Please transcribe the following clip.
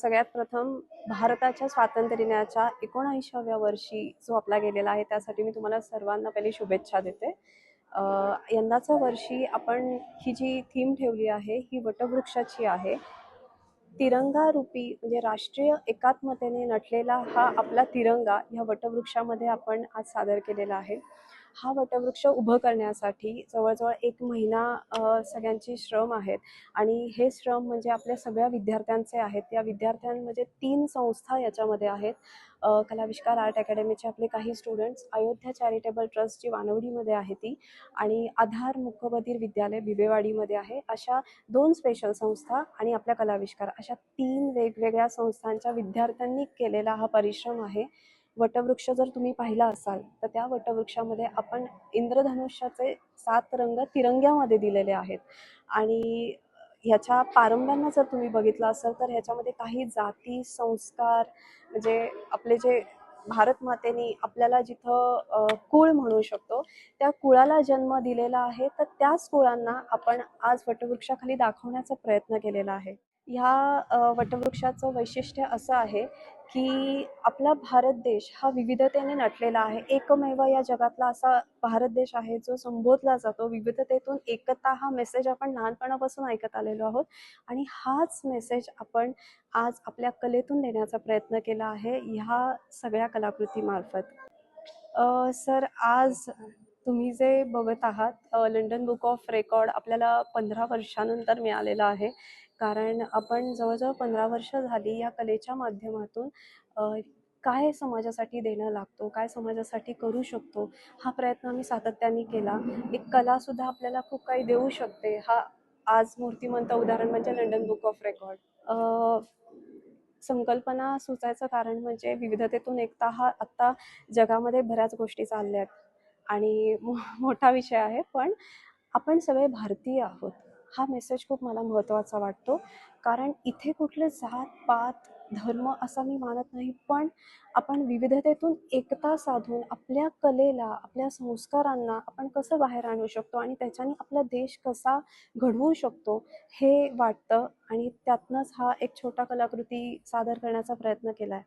सगळ्यात प्रथम भारताच्या स्वातंत्र्य दिनाच्या 79व्या वर्षी जो आपला गेलेला आहे त्यासाठी मी तुम्हाला सर्वांना पहिली शुभेच्छा देते. यंदाच्या वर्षी आपण ही जी थीम ठेवली आहे ही वटवृक्षाची आहे. तिरंगा रूपी म्हणजे राष्ट्रीय एकात्मतेने नटलेला हा आपला तिरंगा ह्या वटवृक्षामध्ये आपण आज सादर केलेला आहे. हा वटवृक्ष उभं करण्यासाठी जवळजवळ 1 महिना सगळ्यांचे श्रम आहेत आणि हे श्रम म्हणजे आपल्या सगळ्या विद्यार्थ्यांचे आहेत. या विद्यार्थ्यांमध्ये 3 संस्था याच्यामध्ये आहेत. कलाविष्कार आर्ट अकॅडमीचे आपले काही स्टुडंट्स, अयोध्या चॅरिटेबल ट्रस्ट जी वानवडीमध्ये आहे ती, आणि आधार मुकबधीर विद्यालय बिबेवाडीमध्ये आहे. अशा 2 स्पेशल संस्था आणि आपल्या कलाविष्कार अशा 3 वेगवेगळ्या संस्थांच्या विद्यार्थ्यांनी केलेला हा परिश्रम आहे. वटवृक्ष जर तुम्ही पाहिला असाल तर त्या वटवृक्षामध्ये आपण इंद्रधनुष्याचे 7 रंग तिरंग्यामध्ये दिलेले आहेत आणि ह्याच्या पारंब्यांना जर तुम्ही बघितलं असाल तर ह्याच्यामध्ये काही जाती संस्कार म्हणजे आपले जे भारत मातेने आपल्याला जिथं कुळ म्हणू शकतो त्या कुळाला जन्म दिलेला आहे, तर त्याच कुळांना आपण आज वटवृक्षाखाली दाखवण्याचा प्रयत्न केलेला आहे. ह्या वटवृक्षाचं वैशिष्ट्य असं आहे की आपला भारत देश हा विविधतेने नटलेला आहे. एकमेव या जगातला असा भारत देश आहे जो संबोधला जातो विविधतेतून एकता. हा मेसेज आपण लहानपणापासून ऐकत आलेलो आहोत आणि हाच मेसेज आपण आज आपल्या कलेतून देण्याचा प्रयत्न केला आहे ह्या सगळ्या कलाकृतीमार्फत. सर, आज तुम्ही जे बघत आहात लंडन बुक ऑफ रेकॉर्ड आपल्याला 15 वर्षानंतर मिळालेला आहे. कारण आपण जवळजवळ 15 वर्ष झाली या कलेच्या माध्यमातून काय समाजासाठी देणं लागतो, काय समाजासाठी करू शकतो हा प्रयत्न आम्ही सातत्याने केला. एक कलासुद्धा आपल्याला खूप काही देऊ शकते. हा आज मूर्तिमंत उदाहरण म्हणजे लंडन बुक ऑफ रेकॉर्ड. संकल्पना सुचायचं कारण म्हणजे विविधतेतून एकता हा आत्ता जगामध्ये बऱ्याच गोष्टी चालल्या आहेत आणि मोठा विषय आहे, पण आपण सगळे भारतीय आहोत हा मेसेज खूप मला महत्त्वाचा वाटतो. कारण इथे कुठलं जात पात धर्म असा मी मानत नाही, पण आपण विविधतेतून एकता साधून आपल्या कलेला आपल्या संस्कारांना आपण कसं बाहेर आणू शकतो आणि त्याच्याने आपला देश कसा घडवू शकतो हे वाटतं आणि त्यातनंच हा एक छोटा कलाकृती सादर करण्याचा प्रयत्न केला आहे.